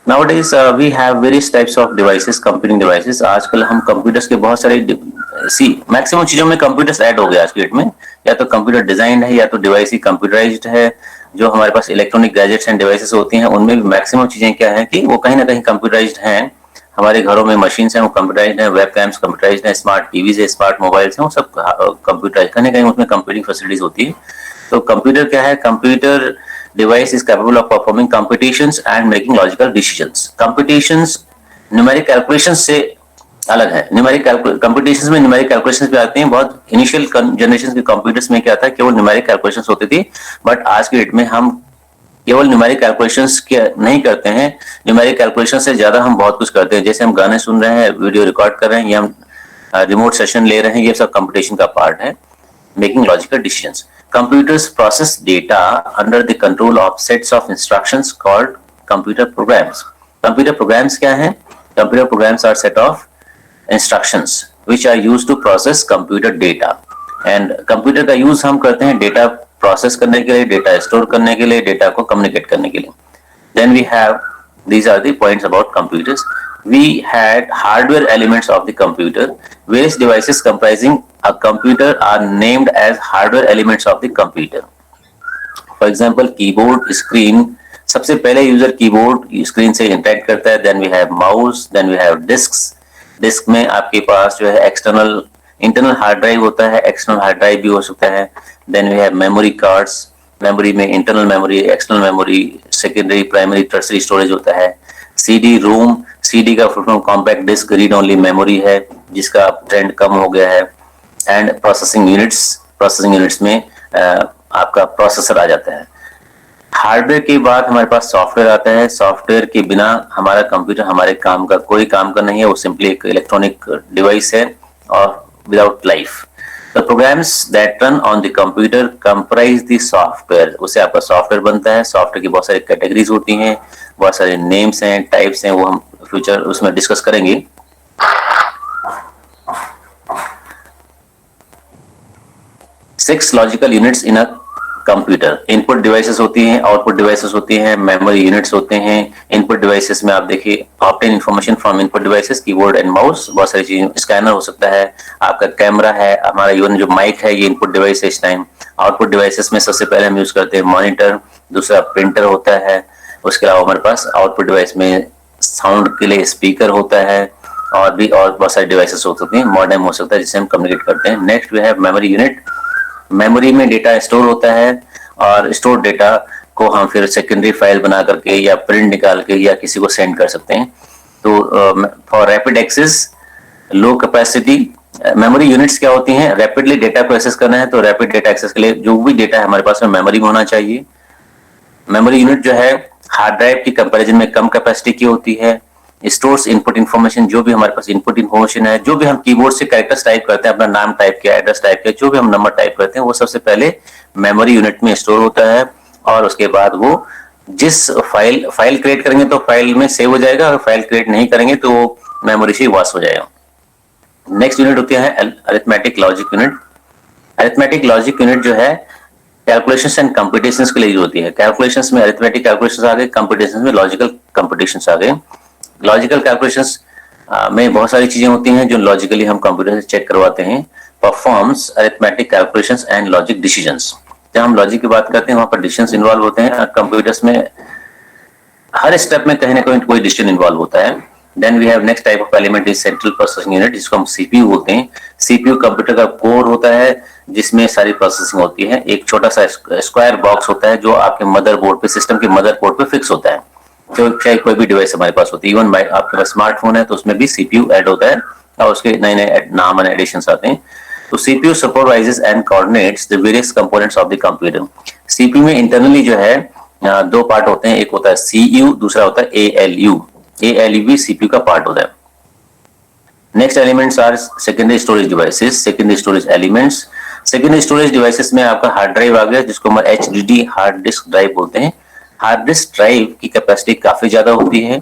Nowadays we have various types of devices, computing devices. आजकल हम computers के बहुत सारे मैक्सिमम चीजों में कंप्यूटर्स ऐड हो गया आज की डेट में। या तो कंप्यूटर डिजाइन है या तो डिवाइस ही कंप्यूटराइज्ड है। जो हमारे पास इलेक्ट्रॉनिक गैजेट्स एंड डिवाइसेस होती हैं उनमें भी मैक्सिमम चीजें क्या है कि वो कहीं ना कहीं कंप्यूटराइज्ड हैं। हमारे घरों में मशीन्स हैं वो कंप्यूटराइज्ड हैं, वेब कैम्स कंप्यूटराइज्ड हैं, स्मार्ट टीवीज है, स्मार्ट मोबाइल्स हैं, वो सब कंप्यूटराइज्ड, कहीं ना कहीं उसमें कंप्यूटिंग फैसिलिटीज होती है। तो कंप्यूटर क्या है? Computer device is capable of performing computations and making logical decisions. Computations numeric calculations से अलग है। न्यूमेरिक कंप्यूटेशंस में न्यूमेरिक कैलकुलेशंस भी आते हैं। बहुत इनिशियल जनरेशन के कंप्यूटर्स में क्या था, केवल न्यूमेरिक कैलकुलेशंस होती थी। बट आज के डेट में हम केवल न्यूमेरिक कैलकुलेशंस नहीं करते हैं, न्यूमेरिक कैलकुलेशन से ज्यादा हम बहुत कुछ करते हैं। जैसे हम गाने सुन रहे हैं, वीडियो रिकॉर्ड कर रहे हैं, या हम रिमोट सेशन ले रहे हैं, ये सब कंप्यूटेशन का पार्ट है। Making logical decisions. Computers process data under the control of sets of instructions called computer programs. Computer programs क्या हैं? Computer programs are set of instructions which are used to process computer data. And computer का use हम करते हैं data process करने के लिए, data store करने के लिए, data को communicate करने के लिए. Then we have, these are the points about computers. We had hardware elements of the computer. Various devices comprising a computer are named as hardware elements of the computer. For example, keyboard, screen. सबसे पहले user keyboard screen से interact करता है। Then we have mouse, then we have disks. Disk में आपके पास जो है external internal hard drive होता है, एक्सटर्नल हार्ड ड्राइव भी हो सकता है। Then we have memory cards. Memory में internal memory, external memory, secondary, primary, tertiary storage होता है। सीडी रोम, सीडी का full form compact disc read only memory है, जिसका ट्रेंड कम हो गया है। And processing units, processing units में आपका प्रोसेसर आ जाता है। हार्डवेयर के बाद हमारे पास सॉफ्टवेयर आता है। सॉफ्टवेयर के बिना हमारा कंप्यूटर हमारे काम का कोई काम का नहीं है, वो सिंपली एक इलेक्ट्रॉनिक डिवाइस है और without life. The programmes that run on the computer comprise the software. उससे आपका सॉफ्टवेयर बनता है। सॉफ्टवेयर की बहुत सारी कैटेगरीज होती हैं, बहुत सारे नेम्स हैं, टाइप्स हैं, वो हम फ्यूचर उसमें डिस्कस करेंगे। 6 logical units in a computer. Input devices होती हैं, आउटपुट डिवाइसेस होती हैं, मेमोरी यूनिट्स होते हैं। इनपुट डिवाइसेस में आप देखिए, obtain information from input devices, keyboard and mouse, बहुत सारी चीजें, स्कैनर हो सकता है, आपका कैमरा है, हमारा इवन जो माइक है, ये इनपुट डिवाइस है इस टाइम। आउटपुट डिवाइसेस में सबसे पहले हम यूज करते हैं मॉनिटर, दूसरा प्रिंटर होता है। उसके अलावा हमारे पास आउटपुट डिवाइस में साउंड के लिए स्पीकर होता है, और भी और बहुत सारे डिवाइसेस हो सकते हैं, मॉडेम हो सकता है जिससे हम कम्युनिकेट करते हैं। Next we have memory unit. Memory में डेटा स्टोर होता है, और स्टोर डेटा को हम फिर सेकेंडरी फाइल बना करके या प्रिंट निकाल के या किसी को सेंड कर सकते हैं। तो for rapid access, low capacity, memory units क्या होती हैं? रैपिडली डेटा को एक्सेस करना है तो रैपिड डेटा एक्सेस के लिए जो भी डेटा है हमारे पास में मेमोरी में होना चाहिए। मेमोरी यूनिट जो है हार्ड ड्राइव की कंपैरिजन में कम कैपेसिटी की होती है। स्टोर्स इनपुट इन्फॉर्मेशन, जो भी हमारे पास इनपुट इन्फॉर्मेशन है, जो भी हम कीबोर्ड से कैरेक्टर्स टाइप करते हैं, अपना नाम टाइप किया, एड्रेस टाइप किया, जो भी हम नंबर टाइप करते हैं, वो सबसे पहले मेमोरी यूनिट में स्टोर होता है। और उसके बाद वो जिस फाइल क्रिएट करेंगे तो फाइल में सेव हो जाएगा, और फाइल क्रिएट नहीं करेंगे तो वो मेमोरी से वॉश हो जाएगा। नेक्स्ट यूनिट होती है arithmetic logic unit. Arithmetic logic unit जो है कैलकुलेशंस एंड कंप्यूटेशंस के लिए यूज होती है। कैलकुलेशंस में अरिथमेटिक कैलकुलेशंस आ गए, कंप्यूटेशंस में लॉजिकल कंप्यूटेशंस आ गए। लॉजिकल कैलकुलेशंस में बहुत सारी चीजें होती हैं जो लॉजिकली हम कंप्यूटर से चेक करवाते हैं। Performs arithmetic calculations and logic decisions. जब हम लॉजिक की बात करते हैं वहां पर डिसीजंस इन्वॉल्व होते हैं। कंप्यूटर्स में हर स्टेप में कहीं ना कहीं कोई डिसीजन इन्वॉल्व होता है। Then we have next type of element is central processing unit, जिसको हम सीपीयू बोलते हैं। सीपीयू कंप्यूटर का कोर होता है जिसमें सारी प्रोसेसिंग होती है। एक छोटा सा स्क्वायर बॉक्स होता है जो आपके मदरबोर्ड पे, सिस्टम के मदरबोर्ड पे फिक्स होता है। जो चाहे कोई भी डिवाइस हमारे पास होती है, इवन आपके पास स्मार्टफोन है तो उसमें भी सीपीयू ऐड होता है और उसके नए नए नाम एंड एडिशंस आते हैं। तो CPU supervises and coordinates the various components of the computer. CPU में इंटरनली जो है दो पार्ट होते हैं, एक होता है सीयू, दूसरा होता है एएलयू। एएलयू भी सीपीयू का पार्ट होता है। Next elements are secondary storage devices, secondary storage elements. Secondary storage devices में आपका हार्ड ड्राइव आ गया, जिसको हम एचडीडी हार्ड डिस्क ड्राइव बोलते हैं। हार्ड डिस्क ड्राइव की कैपेसिटी काफी ज्यादा होती है,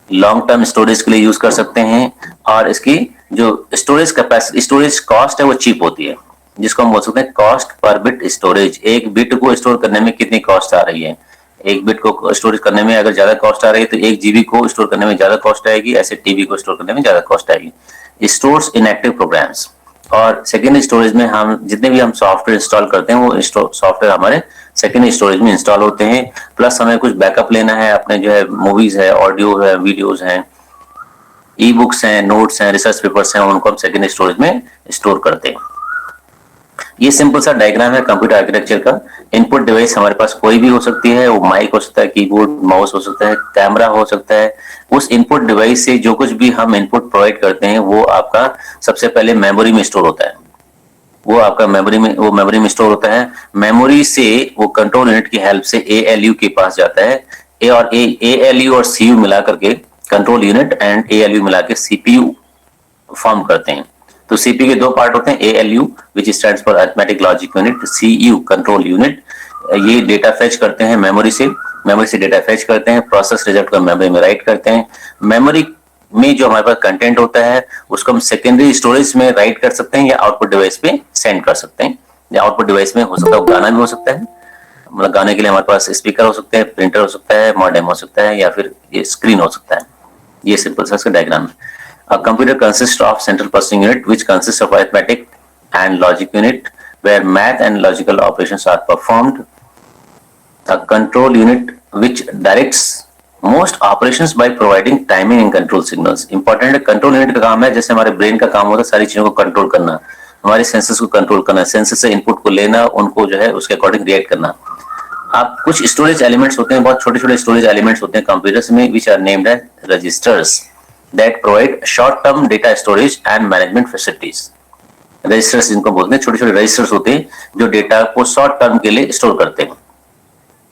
लॉन्ग टर्म स्टोरेज के लिए यूज कर सकते हैं, और इसकी जो स्टोरेज कैपेसिटी, स्टोरेज कॉस्ट है वो चीप होती है, जिसको हम बोल सकते हैं कॉस्ट पर बिट स्टोरेज। एक बिट को स्टोर करने में कितनी कॉस्ट आ रही है, एक बिट को स्टोरेज करने में अगर ज्यादा कॉस्ट आ रही है तो 1 GB को स्टोर करने में ज्यादा कॉस्ट आएगी, ऐसे टीबी को स्टोर करने में ज्यादा कॉस्ट आएगी। स्टोर्स इनएक्टिव प्रोग्राम्स, और सेकेंडरी स्टोरेज में हम जितने भी हम सॉफ्टवेयर इंस्टॉल करते हैं वो सॉफ्टवेयर हमारे सेकेंडरी स्टोरेज में इंस्टॉल होते हैं। प्लस हमें कुछ बैकअप लेना है, अपने जो है मूवीज है, ऑडियो है, वीडियोज हैं, ई बुक्स हैं, नोट्स हैं, रिसर्च पेपर्स हैं, उनको हम सेकेंडरी स्टोरेज में स्टोर करते हैं। ये सिंपल सा डायग्राम है कंप्यूटर आर्किटेक्चर का। इनपुट डिवाइस हमारे पास कोई भी हो सकती है, वो माइक हो सकता है, कीबोर्ड, माउस हो सकता है, कैमरा हो सकता है। उस इनपुट डिवाइस से जो कुछ भी हम इनपुट प्रोवाइड करते हैं वो आपका सबसे पहले मेमोरी में स्टोर होता है। वो आपका मेमोरी में स्टोर होता है। मेमोरी से वो कंट्रोल यूनिट की हेल्प से एएलयू के पास जाता है। एएलयू और सीयू मिला करके कंट्रोल यूनिट एंड एएलयू मिला के सीपीयू फॉर्म करते हैं। तो सीपीयू के दो पार्ट होते हैं, ALU which stands for arithmetic logic unit, CU control unit. ये डेटा फेच करते हैं मेमोरी से डेटा फेच करते हैं, प्रोसेस रिजल्ट को मेमोरी में राइट करते हैं। मेमोरी में जो हमारे पास कंटेंट होता है उसको हम सेकेंडरी स्टोरेज में राइट कर सकते हैं या आउटपुट डिवाइस पे सेंड कर सकते हैं। या आउटपुट डिवाइस में हो सकता है गाना भी हो सकता है, मतलब गाने के लिए हमारे पास स्पीकर हो सकते हैं, प्रिंटर हो सकता है, मॉडेम हो सकता है, या फिर ये स्क्रीन हो सकता है। ये सिंपल सा इसका डायग्राम है। A computer consists of central processing unit which consists of arithmetic and logic unit where math and logical operations are performed. A control unit which directs most operations by providing timing and control signals. Important है, control unit का काम है जैसे हमारे brain का काम होता है सारी चीजों को कंट्रोल करना, हमारे सेंसेस को कंट्रोल करना, सेंसेस से इनपुट को लेना, उनको जो है उसके अकॉर्डिंग रिएक्ट करना। आप कुछ स्टोरेज एलिमेंट्स होते हैं, बहुत छोटे छोटे स्टोरेज एलिमेंट्स होते हैं कंप्यूटर्स में which are named as registers that provide short-term data storage and management facilities. Registers जिनको बोलते हैं, छोटे छोटे रजिस्टर्स होते हैं जो डेटा को शॉर्ट टर्म के लिए स्टोर करते हैं।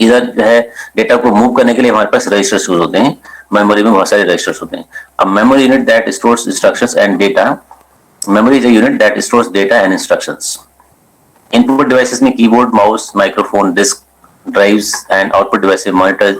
इधर जो है डेटा को मूव करने के लिए हमारे पास रजिस्टर्स यूज होते हैं, मेमोरी में बहुत सारे रजिस्टर्स होते हैं। अब memory unit that stores instructions and data, memory is a unit that stores data and instructions. Input devices में keyboard, mouse, microphone, disk drives and output devices monitor,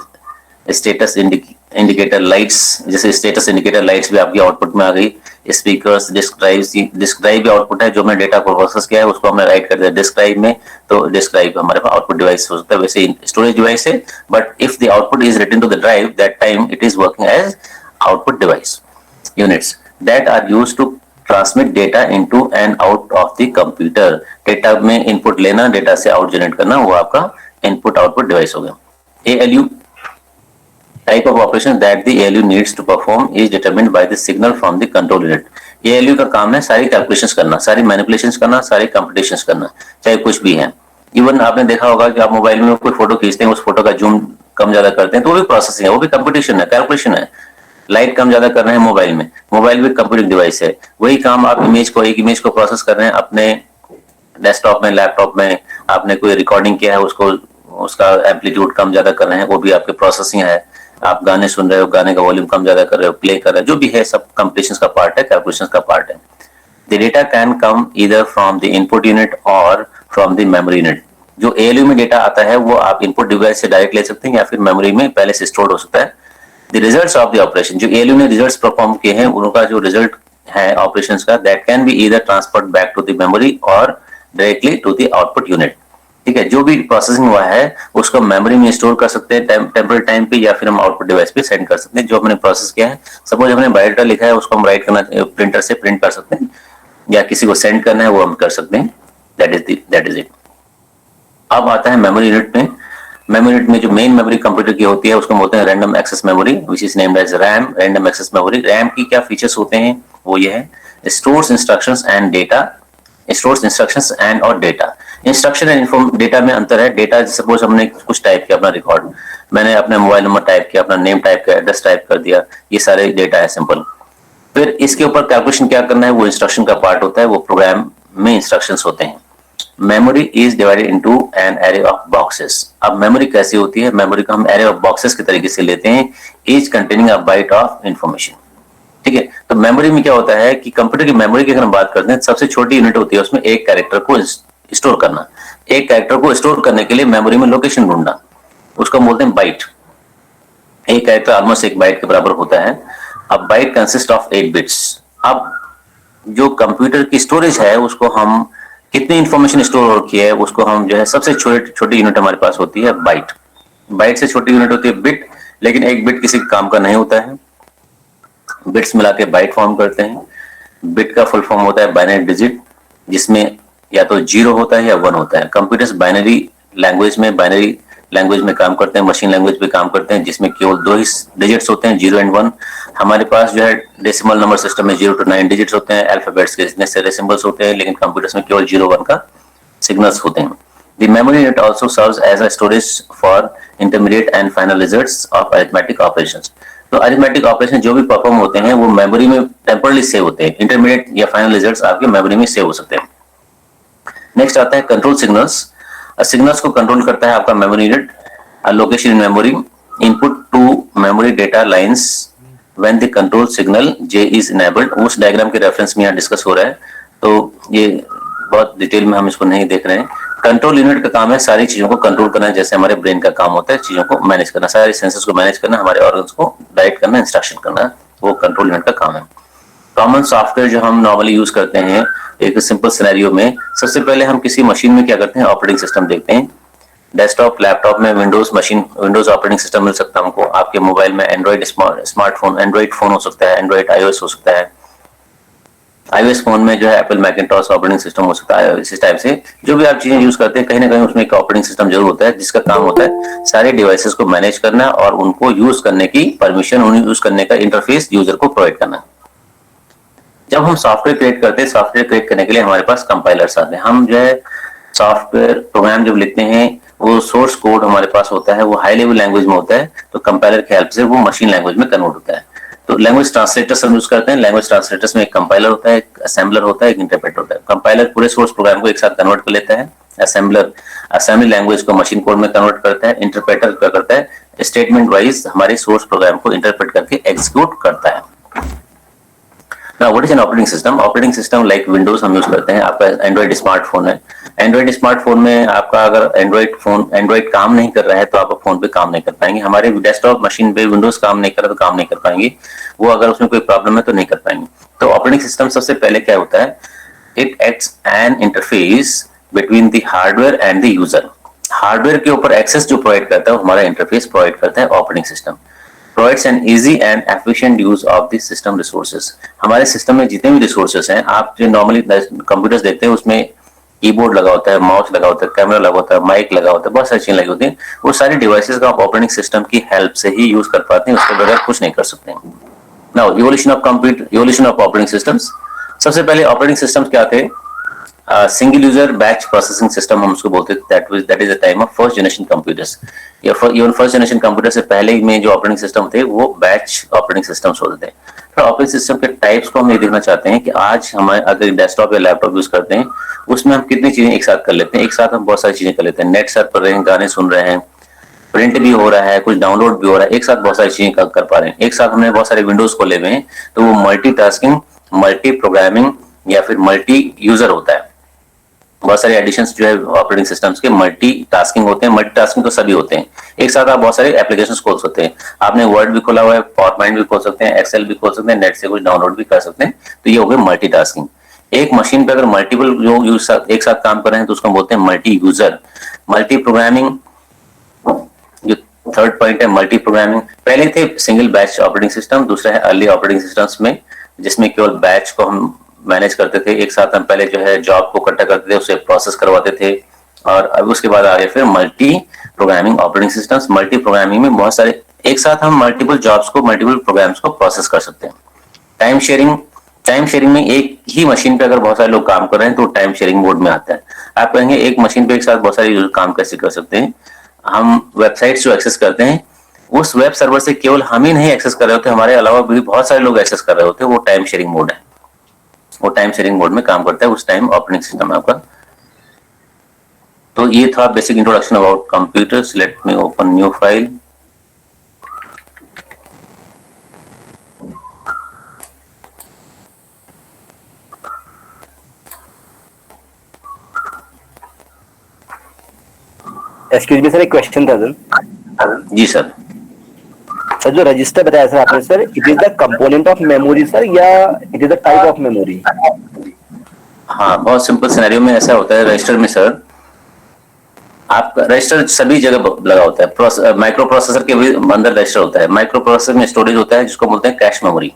status indicator lights, जैसे status indicator lights भी आपकी output में आ गई। Speakers, disk drive भी output है, जो हमने डेटा को प्रोसेस किया है उसको हमने राइट कर दिया डिस्क ड्राइव में, तो डिस्क ड्राइव हमारे पास आउटपुट डिवाइस हो सकता है, वैसे स्टोरेज डिवाइस है। But if the output is written to the drive that time it is working as output device units that are used to transmit data into and out of the computer. Data में input लेना, data से out generate करना, वो आपका input output device हो गया। ALU type of operation that the ALU needs to perform is determined by the signal from the control unit. ALU का काम है सारी कैलकुलेशंस करना, सारी मैनिपुलेशंस करना, सारी कंप्यूटेशंस करना, चाहे कुछ भी है। इवन आपने देखा होगा कि आप मोबाइल में कोई फोटो खींचते हैं, उस फोटो का जूम कम ज्यादा करते हैं, तो वो भी प्रोसेसिंग है, वो भी कंप्यूटेशन है, कैलकुलेशन है। लाइट कम ज्यादा कर रहे हैं मोबाइल में, मोबाइल भी कंप्यूटिंग डिवाइस है। वही काम आप एक इमेज को प्रोसेस कर रहे हैं अपने डेस्कटॉप में, लैपटॉप में, आपने कोई रिकॉर्डिंग किया है उसको, उसका एम्पलीट्यूड कम ज्यादा कर रहे हैं, वो भी आपके प्रोसेसिंग है। आप गाने सुन रहे हो, गाने का वॉल्यूम कम ज्यादा कर रहे हो, प्ले कर रहे हो, जो भी है सब कंप्यूटेशंस का पार्ट है, कैलकुलेशंस का पार्ट है। The data can come either from the input unit और फ्रॉम द मेमोरी यूनिट। जो एएलयू में डेटा आता है वो आप इनपुट डिवाइस से डायरेक्ट ले सकते हैं या फिर मेमोरी में पहले से स्टोर हो सकता है। The results of the operation, जो एएलयू ने रिजल्ट्स परफॉर्म किए हैं उनका जो रिजल्ट है ऑपरेशंस का, that can be either transferred back to the memory और directly to the output unit. ठीक है, जो भी प्रोसेसिंग हुआ है उसको मेमोरी में स्टोर कर सकते हैं टेम्पररी टाइम पे, या फिर हम आउटपुट डिवाइस पे सेंड कर सकते हैं जो हमने प्रोसेस किया है। सपोज हमने बायोडाटा लिखा है, उसको हम राइट करना प्रिंटर से प्रिंट कर सकते हैं, या किसी को सेंड करना है वो हम कर सकते हैं। That is it. अब आता है मेमोरी यूनिट में। मेमोरी यूनिट में जो मेन मेमोरी कंप्यूटर की होती है उसको बोलते हैं random access memory, which is named as RAM, random access memory. RAM की क्या फीचर्स होते हैं वो ये है, stores instructions and data, stores instructions and और डेटा। इंस्ट्रक्शन एंड डेटा में अंतर है। डेटा सपोज हमने कुछ टाइप किया अपना रिकॉर्ड, मैंने अपना मोबाइल नंबर टाइप किया, अपना नेम टाइप किया, एड्रेस टाइप कर दिया, ये सारे डेटा है सिंपल। फिर इसके ऊपर कैलकुलेशन क्या करना है वो इंस्ट्रक्शन का पार्ट होता है, वो प्रोग्राम में इंस्ट्रक्शंस होते हैं। Memory is divided into an array of boxes. अब मेमोरी कैसी होती है, मेमोरी को हम एरे ऑफ बॉक्सेस के तरीके से लेते हैं, each containing a byte of information. ठीक है, तो मेमोरी में क्या होता है कि कंप्यूटर की मेमोरी की अगर हम बात करते हैं, सबसे छोटी यूनिट होती है उसमें एक कैरेक्टर को स्टोर करना। एक कैरेक्टर को स्टोर करने के लिए मेमोरी में लोकेशन ढूंढना, उसको बोलते हैं बाइट। एक कैरेक्टर ऑलमोस्ट एक बाइट के बराबर होता है। अब बाइट कंसिस्ट ऑफ 8 बिट्स। अब जो कंप्यूटर की स्टोरेज है उसको हम कितनी इंफॉर्मेशन स्टोर रखी है उसको हम जो है सबसे छोटी यूनिट हमारे पास होती है बाइट। बाइट से छोटी यूनिट होती है बिट, लेकिन एक बिट किसी काम का नहीं होता है, बिट्स मिला के बाइट फॉर्म करते हैं। बिट का फुल फॉर्म होता है बाइनरी डिजिट, जिसमें या तो 0 होता है या 1 होता है। कंप्यूटर्स बाइनरी लैंग्वेज में काम करते हैं, मशीन लैंग्वेज पे काम करते हैं, जिसमें केवल 2 ही डिजिट्स होते हैं, 0 एंड 1। हमारे पास जो है डेसिमल नंबर सिस्टम में 0 to 9 डिजिट्स होते हैं, अल्फाबेट्स के इतने सारे सिंबल्स होते हैं, लेकिन कंप्यूटर्स में केवल 0 1 का सिग्नल्स होते हैं। The memory unit also serves as a storage for intermediate and final results of arithmetic operations. तो अरिथमेटिक ऑपरेशन जो भी परफॉर्म होते हैं वो मेमोरी में टेम्परली सेव होते हैं, इंटरमीडिएट या फाइनल रिजल्ट्स आपके मेमोरी में सेव हो सकते हैं। नेक्स्ट आता है कंट्रोल सिग्नल्स। सिग्नल्स को कंट्रोल करता है आपका memory unit. Location in memory, input to memory data lines when the control signal J is enabled. उस डायग्राम के रेफरेंस में यहाँ डिस्कस हो रहा है, तो ये बहुत डिटेल में हम इसको नहीं देख रहे हैं। कंट्रोल यूनिट का काम है सारी चीजों को कंट्रोल करना, जैसे हमारे ब्रेन का काम होता है चीजों को मैनेज करना, सारे सेंसर्स को मैनेज करना, हमारे ऑर्गन्स को डायरेक्ट करना, इंस्ट्रक्शन करना, वो कंट्रोल यूनिट का काम है। कॉमन सॉफ्टवेयर जो हम नॉर्मली यूज करते हैं एक सिंपल सिनेरियो में, सबसे पहले हम किसी मशीन में क्या करते हैं, ऑपरेटिंग सिस्टम देखते हैं। डेस्कटॉप लैपटॉप में विंडोज ऑपरेटिंग सिस्टम मिल सकता है हमको। आपके मोबाइल में एंड्रॉइड स्मार्टफोन, एंड्रॉइड फोन हो सकता है, एंड्रॉइड iOS हो सकता है। iOS फोन में जो है एप्पल मैकिंटॉश ऑपरेटिंग सिस्टम हो सकता है। इस टाइप से जो भी आप चीजें यूज करते हैं, कहीं ना कहीं उसमें एक ऑपरेटिंग सिस्टम जरूर होता है, जिसका काम होता है सारे डिवाइसेस को मैनेज करना और उनको यूज करने की परमिशन, उन्हें यूज करने का इंटरफेस यूजर को प्रोवाइड करना। जब हम सॉफ्टवेयर क्रिएट करते हैं, सॉफ्टवेयर क्रिएट करने के लिए हमारे पास कंपाइलर्स आते हैं। हम जो है सॉफ्टवेयर प्रोग्राम जब लिखते हैं, वो सोर्स कोड हमारे पास होता है, वो हाई लेवल लैंग्वेज में होता है, तो कंपाइलर की हेल्प से वो मशीन लैंग्वेज में कन्वर्ट होता है। तो लैंग्वेज ट्रांसलेटर्स हम यूज करते हैं। लैंग्वेज ट्रांसलेटर्स में एक कंपाइलर होता है, एक असेंबलर होता है, एक इंटरप्रेटर होता है। कंपाइलर पूरे सोर्स प्रोग्राम को एक साथ कन्वर्ट कर लेता है, असेंबलर असेंबली लैंग्वेज को मशीन कोड में कन्वर्ट करता है, इंटरप्रेटर क्या करता है, स्टेटमेंट वाइज हमारे सोर्स प्रोग्राम को इंटरप्रेट करके एग्जीक्यूट करता है। Now, what is an operating system? Operating system like Windows हम यूज करते हैं। आपका एंड्रॉइड स्मार्टफोन है, एंड्रॉइड स्मार्टफोन में आपका अगर एंड्रॉइड काम नहीं कर रहा है तो आप फोन पे काम नहीं कर पाएंगे। हमारे डेस्कटॉप मशीन पे विंडोज काम नहीं कर रहा तो काम नहीं कर पाएंगे, वो अगर उसमें कोई प्रॉब्लम है तो नहीं कर पाएंगे। तो ऑपरेटिंग सिस्टम सबसे पहले क्या होता है, it acts N interface between the hardware and the user. Hardware के ऊपर एक्सेस जो प्रोवाइड करता है हमारा इंटरफेस प्रोवाइड करता है operating system. provides an easy and efficient use of the system resources। हमारे सिस्टम में जितने भी रिसोर्सेस हैं, आप जो नॉर्मली कंप्यूटर्स देखते हैं उसमें कीबोर्ड लगा होता है, माउस लगा होता है, कैमरा लगा होता है, माइक लगा होता है, बहुत सारी चीजें लगी होती हैं। वो सारी डिवाइसेस का आप ऑपरेटिंग सिस्टम की हेल्प से ही यूज कर पाते हैं, उसके बगैर कुछ नहीं कर सकते हैं। Now evolution of operating systems. सबसे पहले ऑपरेटिंग सिस्टम्स क्या थे, single user batch processing system हम उसको बोलते थे। That is the time of first generation computers. Even first generation computer से पहले में जो ऑपरेटिंग सिस्टम थे वो बैच ऑपरेटिंग सिस्टम्स होते थे। फिर ऑपरेटिंग सिस्टम के टाइप्स को हम ये देखना चाहते हैं कि आज हम अगर डेस्कटॉप या लैपटॉप यूज करते हैं उसमें हम कितनी चीजें एक साथ कर लेते हैं। एक साथ हम बहुत सारी चीजें कर लेते हैं, नेट सर्फ कर रहे हैं, गाने सुन रहे हैं, प्रिंट भी हो रहा है, कुछ डाउनलोड भी हो रहा है, एक साथ बहुत सारी चीजें कर पा रहे हैं। एक साथ हमने बहुत सारे विंडोज खोले हुए हैं, तो वो मल्टीटास्किंग, मल्टी प्रोग्रामिंग या फिर मल्टी यूजर होता है। बहुत सारे एडिशंस जो है ऑपरेटिंग सिस्टम्स के मल्टी टास्किंग होते हैं। मल्टी टास्किंग तो सभी होते हैं, एक साथ आप बहुत सारे एप्लीकेशंस खोल सकते हैं। आपने वर्ड भी खोला हुआ है, पावरपॉइंट भी खोल सकते हैं, एक्सेल भी खोल सकते हैं, नेट से कुछ डाउनलोड भी कर सकते हैं, तो ये हो गए मल्टी टास्किंग। एक मशीन पे अगर मल्टीपल लोग एक साथ काम कर रहे हैं तो उसको बोलते हैं मल्टी यूजर। मल्टी प्रोग्रामिंग जो थर्ड पॉइंट है, मल्टी प्रोग्रामिंग। पहले थे सिंगल बैच ऑपरेटिंग सिस्टम, दूसरा है अर्ली ऑपरेटिंग सिस्टम्स में जिसमें केवल बैच को हम मैनेज करते थे। एक साथ हम पहले जो है जॉब को इकट्ठा करते थे, उसे प्रोसेस करवाते थे, और अब उसके बाद आगे फिर multi programming operating systems. Multi programming में बहुत सारे एक साथ हम मल्टीपल जॉब्स को, मल्टीपल प्रोग्राम्स को प्रोसेस कर सकते हैं। टाइम शेयरिंग में एक ही मशीन पे अगर बहुत सारे लोग काम कर रहे हैं तो टाइम शेयरिंग मोड में आता है। आप कहेंगे एक मशीन पे एक साथ बहुत सारे काम कैसे कर सकते हैं। हम वेबसाइट्स जो एक्सेस करते हैं उस वेब सर्वर से केवल हम ही नहीं एक्सेस कर रहे होते, हमारे अलावा भी बहुत सारे लोग एक्सेस कर रहे होते हैं। वो टाइम शेयरिंग मोड है, वो टाइम शेयरिंग मोड में काम करता है उस टाइम ऑपरेटिंग सिस्टम है आपका। तो ये था basic introduction about computers. Let me open new file. Excuse me sir, एक क्वेश्चन था सर। जी सर। सर जो रजिस्टर बताया सर आपने sir, it is the component of memory sir या it is the type of memory? हाँ, बहुत सिंपल सिनेरियो में ऐसा होता है रजिस्टर में सर, आपका रजिस्टर सभी जगह लगा होता है, माइक्रो प्रोसेसर के भी अंदर रजिस्टर होता है। माइक्रो प्रोसेसर में स्टोरेज होता है जिसको बोलते हैं कैश मेमोरी।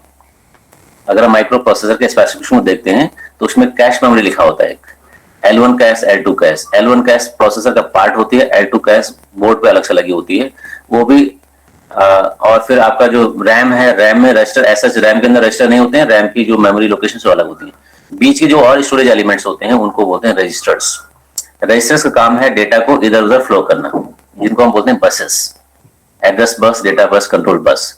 अगर हम माइक्रो प्रोसेसर के स्पेसिफिकेशन को देखते हैं तो उसमें कैश मेमोरी लिखा होता है। L1 cash, L2 cash. L1 cash processor का पार्ट होती है, L2 कैश बोर्ड पे अलग से लगी होती है, वो भी और फिर आपका जो रैम है, रैम में रजिस्टर ऐसा, रैम के अंदर रजिस्टर नहीं होते हैं, रैम की जो मेमोरी लोकेशन से अलग होती है। बीच के जो और स्टोरेज एलिमेंट्स होते हैं उनको बोलते हैं रजिस्टर्स। रजिस्टर्स का काम है डेटा को इधर उधर फ्लो करना, जिनको हम बोलते हैं buses, address bus, data bus, control bus.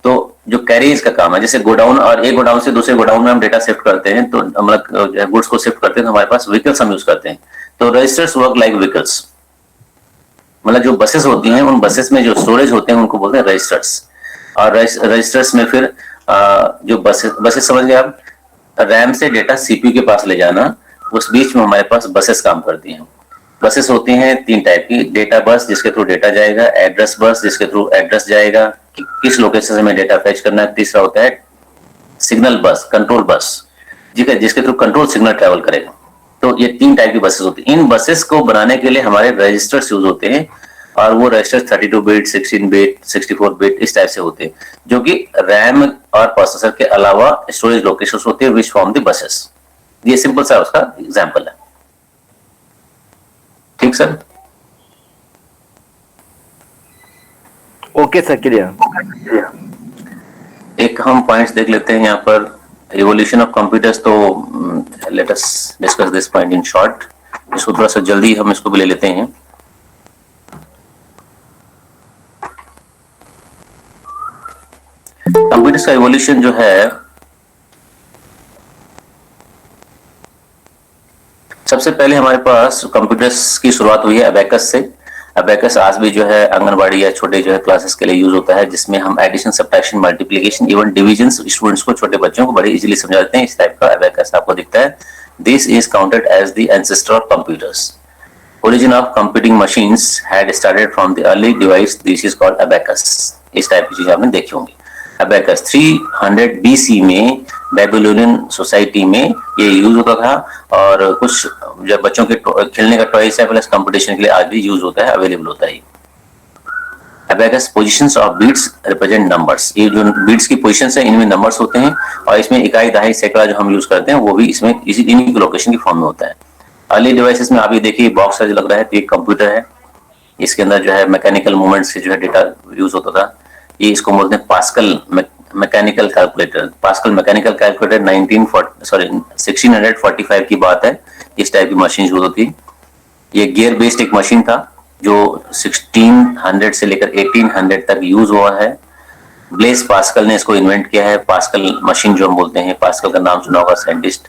तो जो कैरियर्स का काम है, जैसे गोडाउन, और एक गोडाउन से दूसरे गोडाउन में हम डेटा शिफ्ट करते हैं, तो मतलब गुड्स को शिफ्ट करते हैं, तो हमारे पास व्हीकल्स हम यूज करते हैं। तो रजिस्टर्स वर्क लाइक व्हीकल्स, मतलब जो बसेस होती हैं उन बसेस में जो स्टोरेज होते हैं उनको बोलते हैं रजिस्टर्स। और रजिस्टर्स में फिर जो बसेस समझ गए आप, रैम से डेटा सीपीयू के पास ले जाना, उस बीच में हमारे पास बसेस काम करती हैं। बसेस होती हैं 3 टाइप की, डेटा बस जिसके थ्रू डेटा जाएगा, एड्रेस बस जिसके थ्रू एड्रेस जाएगा कि किस लोकेशन से हमें डेटा फेच करना है, तीसरा होता है सिग्नल बस, कंट्रोल बस, जिसके थ्रू कंट्रोल सिग्नल ट्रेवल करेगा। तो ये 3 टाइप की बसेस होती हैं। इन बसेस को बनाने के लिए हमारे रजिस्टर्स यूज होते हैं, और वो रजिस्टर 32 बिट, 16 बिट, 64 बिट इस टाइप से होते हैं, जो कि रैम और प्रोसेसर के अलावा स्टोरेज लोकेशन होते हैं विच फॉर्म द बसेस। ये सिंपल सा उसका एग्जाम्पल है। ठीक सर? Okay sir, clear. एक हम पॉइंट्स देख लेते हैं यहाँ पर, इवोल्यूशन ऑफ कंप्यूटर्स। तो let us discuss this point in short. इसको थोड़ा सा जल्दी हम इसको भी ले लेते हैं। कंप्यूटर्स का इवोल्यूशन जो है, सबसे पहले हमारे पास कंप्यूटर्स की शुरुआत हुई है अबेकस से। अबेकस आज भी जो है आंगनबाड़ी या छोटे जो है क्लासेस के लिए यूज होता है, जिसमें हम addition, subtraction, multiplication, even division students को, छोटे बच्चों को बड़े इजीली समझा देते हैं। इस टाइप का अबेकस आपको दिखता है। This is counted as the ancestor of computers. Origin of computing machines had started from the early device. This is called abacus. इस टाइप की चीजें आपने देखी होंगी। अबेकस 300 BC में बेबीलोनियन सोसाइटी में ये यूज होता था, और कुछ जब बच्चों के खेलने का टॉयस है प्लस कंपटीशन के लिए आज भी यूज होता है, अवेलेबल होता है। Abacus positions of beads represent numbers. ये जो बीट्स की पोजीशंस है इनमें नंबर्स होते हैं, और इसमें इकाई, दहाई, सैकड़ा जो हम यूज करते हैं वो भी इसमें इन्हीं लोकेशन की फॉर्म में होता है। अर्ली डिवाइसेस में आप ये देखिए बॉक्स जो लग रहा है, तो एक कंप्यूटर है, इसके अंदर जो है मैकेनिकल मूवमेंट से जो है डेटा यूज होता था। ये इसको बोलते हैं pascal mechanical calculator. Pascal mechanical calculator 1645 की बात है। इस टाइप की मशीन यूज होती। ये गियर बेस्ड एक मशीन था जो 1600 से लेकर 1800 तक यूज हुआ है। ब्लेस पास्कल ने इसको इन्वेंट किया है। पास्कल मशीन जो हम बोलते हैं, पास्कल का नाम सुना होगा साइंटिस्ट।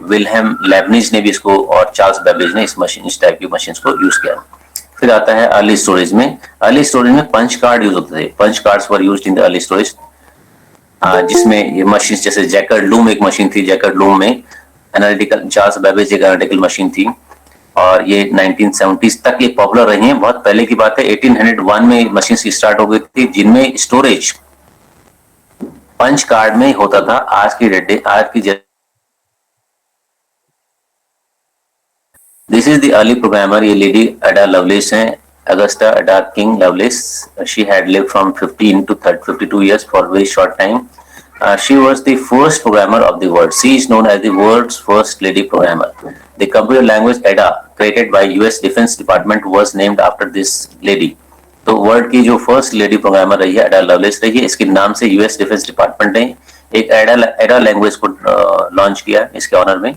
विल्हेम लेबनिज ने भी इसको, और चार्ल्स बेबेज ने इस टाइप की मशीन को यूज किया। फिर आता है अर्ली स्टोरेज में। अर्ली स्टोरेज में पंच कार्ड यूज होते थे। Punch cards were used in the early storage, जिसमें ये मशीन जैसे जैकर्ड लूम एक मशीन थी। जैकर्ड लूम में एनालिटिकल, चार्ल्स बेबेज एक एनालिटिकल मशीन थी, और ये 1970s तक ये पॉपुलर रही है। बहुत पहले की बात है, 1801 में मशीन स्टार्ट हो गई थी जिनमें स्टोरेज पंच कार्ड में होता था। आज की This is the early programmer. ये लेडी Ada Lovelace है, Augusta Ada King Lovelace. She had lived from 15 to 52 years for a very short time. She was the first programmer of the world. She is known as the world's first lady programmer. The computer language Ada, created by US Defense Department, was named after this lady. तो world की जो first lady programmer रही है Ada Lovelace रही है। इसके नाम से US डिफेंस डिपार्टमेंट ने एक Ada लैंग्वेज को लॉन्च किया इसके ऑनर में।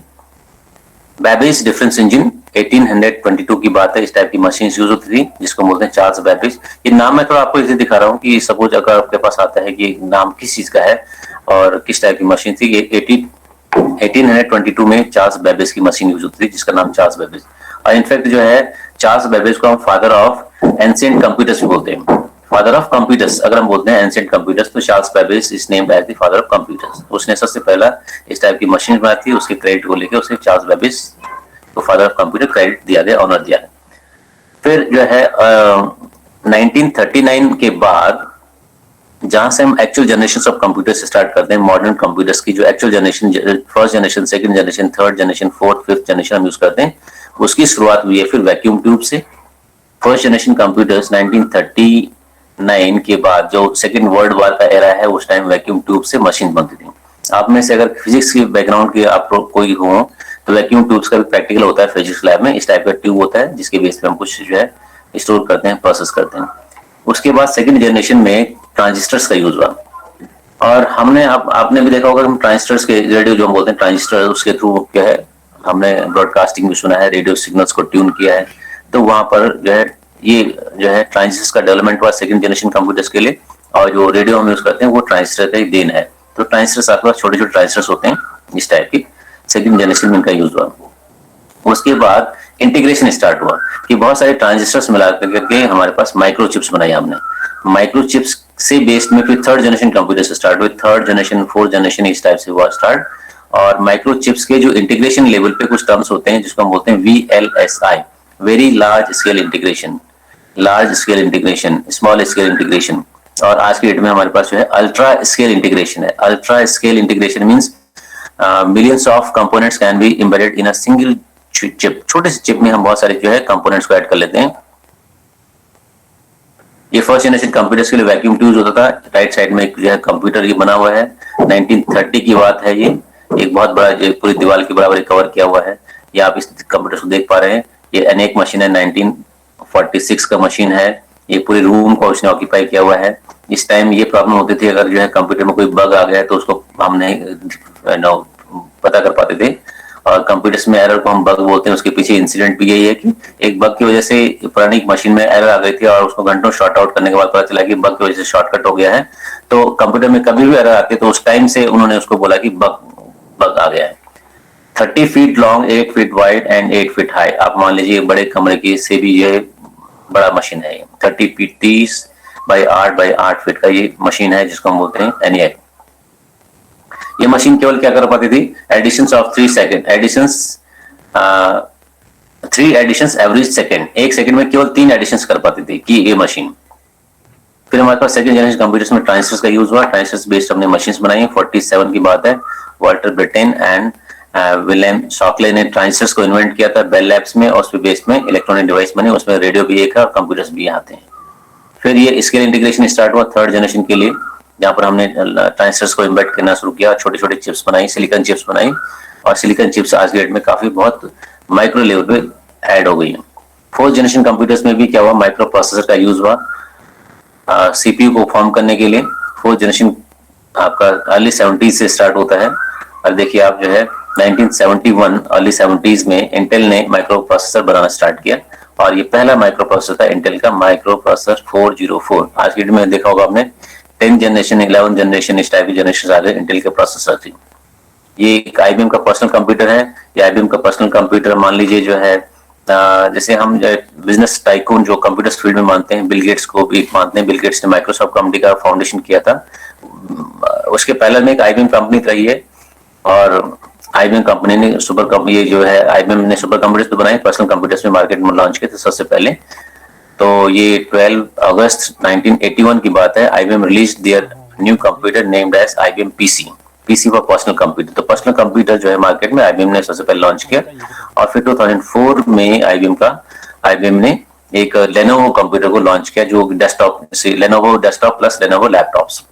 बेबेज डिफरेंस इंजन 1822 की बात है। इस टाइप की मशीन यूज होती थी जिसको बोलते हैं चार्ल्स बेबेज। ये नाम मैं थोड़ा आपको इसे दिखा रहा हूँ कि सपोज अगर आपके पास आता है कि नाम किस चीज का है और किस टाइप की मशीन थी। ये 1822 में चार्ल्स बेबेज की मशीन यूज होती थी जिसका नाम चार्ल्स बेबेज। और इनफैक्ट जो है चार्ल्स बेबेज को हम फादर ऑफ एंशिएंट कंप्यूटर्स भी बोलते हैं। फादर ऑफ कंप्यूटर्स अगर हम बोलते हैं एंशिएंट कंप्यूटर्स, तो Charles Babbage is named as the father of computers. उसने सबसे पहला इस टाइप की मशीन बनाई थी। उसके क्रेडिट को लेकर उसे चार्ल्स बेबेज को फादर ऑफ कंप्यूटर क्रेडिट दिया गया, ऑनर दिया गया। फिर जो है 1939 के बाद जहां से हम actual generation of computers start करते हैं, मॉडर्न कंप्यूटर्स की जो actual generation, first generation, second generation, third generation, fourth, fifth generation हम यूज करते हैं, उसकी शुरुआत हुई है फिर वैक्यूम ट्यूब से। फर्स्ट जनरेशन कंप्यूटर्स 1939 के बाद जो सेकेंड वर्ल्ड वॉर का एरा है, उस टाइम वैक्यूम ट्यूब से मशीन बनती थी। आप में से अगर फिजिक्स के बैकग्राउंड के आप कोई हो तो वैक्यूम ट्यूब्स का भी प्रैक्टिकल होता है फिजिक्स लैब में। इस टाइप का ट्यूब होता है जिसके बेस पे हम कुछ जो है स्टोर करते हैं, प्रोसेस करते हैं। उसके बाद सेकेंड जनरेशन में ट्रांजिस्टर्स का यूज हुआ, और हमने आपने भी देखा होगा हम ट्रांजिस्टर्स के रेडियो जो हम बोलते हैं ट्रांजिस्टर, उसके थ्रू क्या है हमने ब्रॉडकास्टिंग भी सुना है, रेडियो सिग्नल्स को ट्यून किया है। तो वहां पर जो है ये जो है ट्रांजिस्टर्स का डेवलपमेंट हुआ सेकंड जनरेशन कंप्यूटर्स के लिए, और जो रेडियो हम यूज करते हैं वो ट्रांजिस्टर का ही देन है। तो ट्रांजिस्टर्स आपके पास छोटे छोटे ट्रांजिस्टर्स होते हैं इस टाइप की, सेकंड जनरेशन में इनका यूज हुआ। उसके बाद इंटीग्रेशन स्टार्ट हुआ कि बहुत सारे ट्रांजिस्टर्स मिला करके हमारे पास माइक्रो चिप्स बनाई हमने। माइक्रो चिप्स से बेस्ड में फिर थर्ड जनरेशन कंप्यूटर से स्टार्ट हुए, थर्ड जनरेशन फोर्थ जनरेशन इस टाइप से हुआ स्टार्ट। और माइक्रो चिप्स के जो इंटीग्रेशन लेवल पे कुछ टर्म्स होते हैं जिसको हम बोलते हैं VLSI, very large scale integration, large scale integration, small scale integration, और आज की डेट में हमारे पास जो है अल्ट्रा स्केल इंटीग्रेशन है। Ultra scale integration means millions of components can be embedded in a single chip. छोटे से चिप में हम बहुत सारे जो है कंपोनेंट्स को ऐड कर लेते हैं। ये फर्स्ट जनरेशन कंप्यूटर्स के लिए वैक्यूम ट्यूब होता था। राइट साइड में एक जो है कंप्यूटर ये बना हुआ है, 1930 की बात है। ये एक बहुत बड़ा जो पूरी दीवार के बराबर कवर किया हुआ है। ये आप इस कंप्यूटर को देख पा रहे हैं। ये अनेक मशीन है, 1946 का मशीन है। ये पूरे रूम को उसने ऑक्यूपाई किया हुआ है। इस टाइम ये प्रॉब्लम होती थी, अगर जो है कंप्यूटर में कोई बग आ गया तो उसको हम नहीं पता कर पाते थे, और कंप्यूटर्स में एरर को हम बग बोलते हैं। उसके पीछे इंसिडेंट भी यही है कि एक बग की वजह से पुरानी मशीन में एरर आ गई थी और उसको घंटों शॉर्ट आउट करने के बाद पता चला कि बग की वजह से शॉर्टकट हो गया है। तो कंप्यूटर में कभी भी एरर आती है तो उस टाइम से उन्होंने उसको बोला कि बग आ गया है। 30 feet long, 8 feet wide and 8 feet high. आप मान लीजिए बड़े कमरे की से भी ये बड़ा मशीन है। 30 फीट 30 बाई 8 फीट का ये मशीन है जिसको हम बोलते हैं ENIAC। ये मशीन केवल क्या कर पाती थी, additions of 3 second, additions 3 additions average second, एक सेकेंड में केवल 3 एडिशंस कर पाती थी कि ये मशीन। फिर हमारे पास सेकंड जनरेशन कंप्यूटर्स में ट्रांजिस्टर्स का यूज हुआ। ट्रांजिस्टर्स बेस्ड हमने मशीन्स बनाई। 47 की बात है, Walter Britain and William Shockley ने ट्रांजिस्टर्स को इन्वेंट किया था बेल लैब्स में, और उसके बेस में इलेक्ट्रॉनिक डिवाइस बने। उसमें रेडियो भी एक है और कंप्यूटर्स भी आते हैं। फिर ये स्केल इंटीग्रेशन स्टार्ट हुआ थर्ड जनरेशन के लिए, जहां पर हमने ट्रांजिस्टर्स को इम्बेड करना शुरू किया, छोटे छोटे चिप्स बनाई, सिलिकॉन चिप्स बनाई, और सिलिकॉन चिप्स आज के डेट में काफी बहुत माइक्रो लेवल पे ऐड हो गई है। फोर्थ जनरेशन कंप्यूटर्स में भी क्या हुआ, माइक्रो प्रोसेसर का यूज हुआ सीपीयू को फॉर्म करने के लिए। फोर्थ जनरेशन आपका अर्ली 70s से स्टार्ट होता है, और देखिए आप जो है 1971 अर्ली 70s में इंटेल ने माइक्रो प्रोसेसर बनाना स्टार्ट किया, और ये पहला माइक्रो प्रोसेसर था इंटेल का, माइक्रो प्रोसेसर 404। आज की डेट में देखा होगा आपने 10 जनरेशन 11 जनरेशन इस टाइप की जनरेशन आ गए इंटेल के प्रोसेसर थी। ये एक IBM का पर्सनल कंप्यूटर है। ये IBM का पर्सनल कंप्यूटर मान लीजिए जो है जैसे हम बिजनेस टाइकून जो कंप्यूटर फील्ड में मानते हैं, बिल गेट्स को भी मानते हैं। बिल गेट्स ने माइक्रोसॉफ्ट कंपनी का फाउंडेशन किया था। उसके पहले में एक IBM कंपनी रही है, और IBM कंपनी ने सुपर कंपनी ये जो है IBM ने सुपर कंप्यूटर्स तो बनाए, पर्सनल कंप्यूटर्स में मार्केट में लॉन्च किए थे सबसे पहले। तो ये 12 अगस्त 1981 की बात है। IBM release their new computer named as IBM PC for personal computer. तो पर्सनल कंप्यूटर जो है मार्केट में IBM ने सबसे पहले लॉन्च किया, और फिर 2004 में IBM ने एक लेनोवो कंप्यूटर को लॉन्च किया, जो डेस्कटॉप से Lenovo desktop plus Lenovo laptops.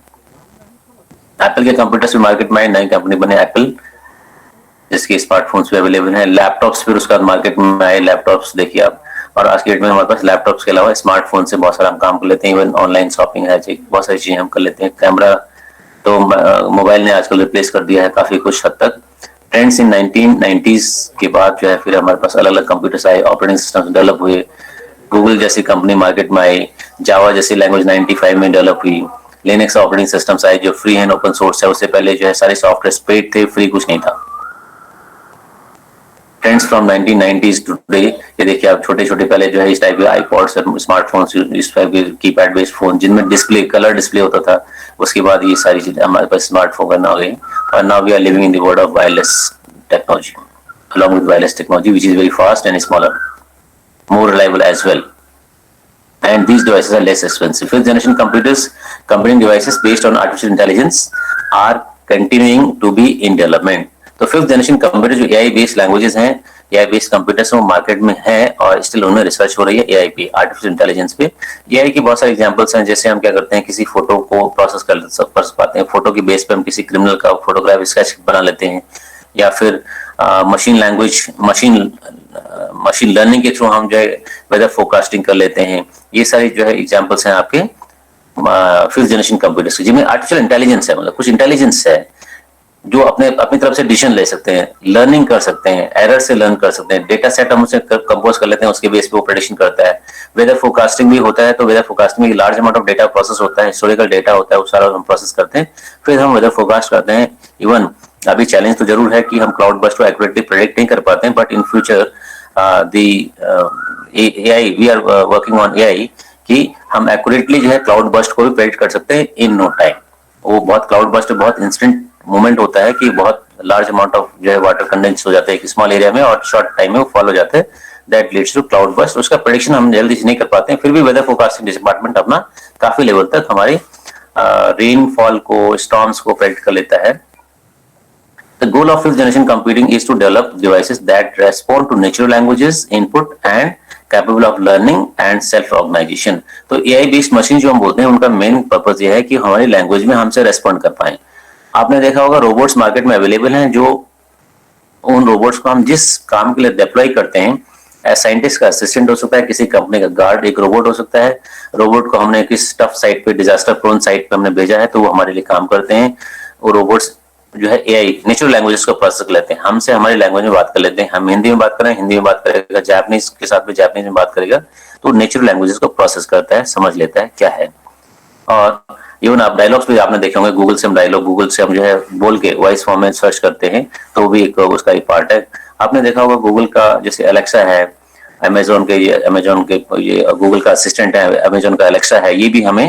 Apple के कंप्यूटर्स भी मार्केट में नई कंपनी बने एप्पल, जिसके स्मार्टफोन्स भी अवेलेबल हैं। लैपटॉप्स फिर उसका मार्केट में आए लैपटॉप्स, देखिए आप। और आज के डेट में हमारे पास लैपटॉप्स के अलावा स्मार्टफोन से बहुत सारा हम काम कर लेते हैं। इवन ऑनलाइन शॉपिंग है, बहुत सारी चीजें हम कर लेते हैं। कैमरा तो मोबाइल ने आजकल रिप्लेस कर दिया है काफी कुछ हद तक। ट्रेंड्स इन 1990s के बाद जो है फिर हमारे पास अलग अलग कंप्यूटर्स आए, ऑपरेटिंग सिस्टम डेवलप हुए। गूगल जैसी कंपनी मार्केट में आई, जावा जैसी लैंग्वेज 95 में डेवलप हुई। लिनक्स ऑपरेटिंग सिस्टम्स आए जो फ्री एंड ओपन सोर्स है। उससे पहले जो है सारे सॉफ्टवेयर पेड थे, फ्री कुछ नहीं था। Trends from 1990s to today, ये देखिए आप छोटे छोटे पहले जो है इस टाइप के आईपॉड्स और स्मार्टफोन्स, इस टाइप के कीपैड बेस्ड फोन जिनमें डिस्प्ले कलर डिस्प्ले होता था। उसके बाद ये सारी चीजें हमारे पास स्मार्टफोन आ गई, और now we are living in the world of wireless technology along with wireless technology, which is very fast and smaller, more reliable as well, and these devices are less expensive. Fifth generation computing devices based on artificial intelligence are continuing to be in development. तो fifth generation computer जो AI based languages हैं, AI based computers वो market में है और still उनमें research हो रही है एआई पे, आर्टिफिशियल इंटेलिजेंस पे। एआई की बहुत सारे एग्जांपल्स हैं, जैसे हम क्या करते हैं, किसी फोटो को प्रोसेस कर पाते हैं, फोटो की बेस पे हम किसी क्रिमिनल का फोटोग्राफ स्केच बना लेते हैं, या फिर मशीन लैंग्वेज मशीन लर्निंग के थ्रू हम जो है वेदर फोरकास्टिंग कर लेते हैं। ये सारी जो है एग्जांपल्स हैं आपके फिफ्थ जनरेशन कंप्यूटर्स की, जिनमें आर्टिफिशियल इंटेलिजेंस है, मतलब कुछ इंटेलिजेंस है जो अपने अपनी तरफ से डिसीजन ले सकते हैं, लर्निंग कर सकते हैं, एरर से लर्न कर सकते हैं, डेटा सेट हम उसे कंपोज कर लेते हैं, उसके बेस पे वो प्रेडिक्शन करता है। वेदर फोरकास्टिंग भी होता है, तो वेदर फोरकास्टिंग में large amount of data process होता है, हिस्टोरिकल डेटा होता है, वो सारा हम प्रोसेस करते हैं, फिर हम वेदर फोरकास्ट करते हैं। इवन अभी चैलेंज तो जरूर है कि हम क्लाउड बस्ट को एक्यूरेटली प्रेडिक्ट नहीं कर पाते हैं, but in future the AI we are working on AI कि हम एक्यूरेटली जो है क्लाउड बस्ट को भी प्रेडिक्ट कर सकते हैं इन नो टाइम। वो बहुत क्लाउड बस्ट बहुत इंस्टेंट मूवमेंट होता है कि बहुत लार्ज अमाउंट ऑफ जो है वाटर कंडेंस हो जाते हैं एक स्मॉल एरिया में और शॉर्ट टाइम में वो फॉल हो जाते हैं, that leads to cloud burst. उसका प्रेडिक्शन हम जल्दी से नहीं कर पाते हैं, फिर भी वेदर फोरकास्टिंग डिपार्टमेंट अपना काफी लेवल तक हमारे रेनफॉल को, स्टॉर्म्स को प्रेडिक्ट कर लेता है। The goal of fifth generation computing is to develop devices that respond to natural languages input and capable of learning and self organization। तो AI बेस्ड मशीन जो हम बोलते हैं उनका मेन पर्पस ये है कि हमारी लैंग्वेज में हमसे रेस्पॉन्ड कर पाए। आपने देखा होगा रोबोट्स मार्केट में अवेलेबल हैं, जो उन रोबोट्स को हम जिस काम के लिए डिप्लॉय करते हैं, साइंटिस्ट का असिस्टेंट हो सकता है, किसी कंपनी का गार्ड एक रोबोट हो सकता है। रोबोट को हमने किस टफ साइट पे, डिजास्टर प्रोन साइट पे हमने भेजा है, तो वो हमारे लिए काम करते हैं। वो रोबोट्स जो है एआई नेचुरल लैंग्वेजेस को प्रोसेस कर लेते हैं, हमसे हमारी लैंग्वेज में बात कर लेते हैं। हम हिंदी में बात करें, हिंदी में बात करेगा, जापानीज के साथ में जापानीज में बात करेगा, तो नेचुरल लैंग्वेजेस को प्रोसेस करता है, समझ लेता है क्या है। और इवन आप डायलॉग्स भी आपने देखे होंगे, गूगल से हम डायलॉग, गूगल से हम जो है बोल के वॉइस फॉर्म में सर्च करते हैं, तो वो भी एक उसका एक पार्ट है। आपने देखा होगा गूगल का जैसे अलेक्सा है, अमेजोन के ये गूगल का असिस्टेंट है, अमेजोन का अलेक्सा है, ये भी हमें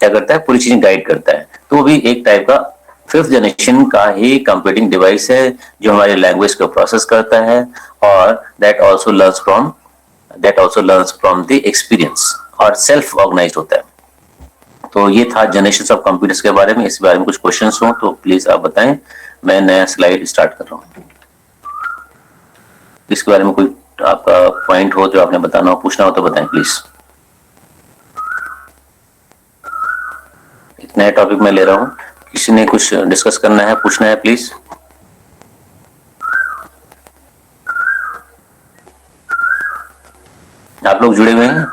क्या करता है, पूरी चीजें गाइड करता है। तो वो भी एक टाइप का फिफ्थ जनरेशन का ही कंप्यूटिंग डिवाइस है जो हमारी लैंग्वेज को प्रोसेस करता है और that also learns from the experience और सेल्फ ऑर्गेनाइज्ड होता है। तो ये था जनरेशन ऑफ कंप्यूटर्स के बारे में। इस बारे में कुछ क्वेश्चंस हो तो प्लीज आप बताएं, मैं नया स्लाइड स्टार्ट कर रहा हूँ। इसके बारे में कोई आपका पॉइंट हो जो आपने बताना हो, पूछना हो तो बताएं प्लीज। एक नया टॉपिक मैं ले रहा हूँ, किसी ने कुछ डिस्कस करना है, पूछना है प्लीज। आप लोग जुड़े हुए हैं,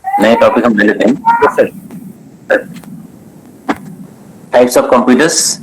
नए टॉपिक हम ले लेते हैं। Types of computers,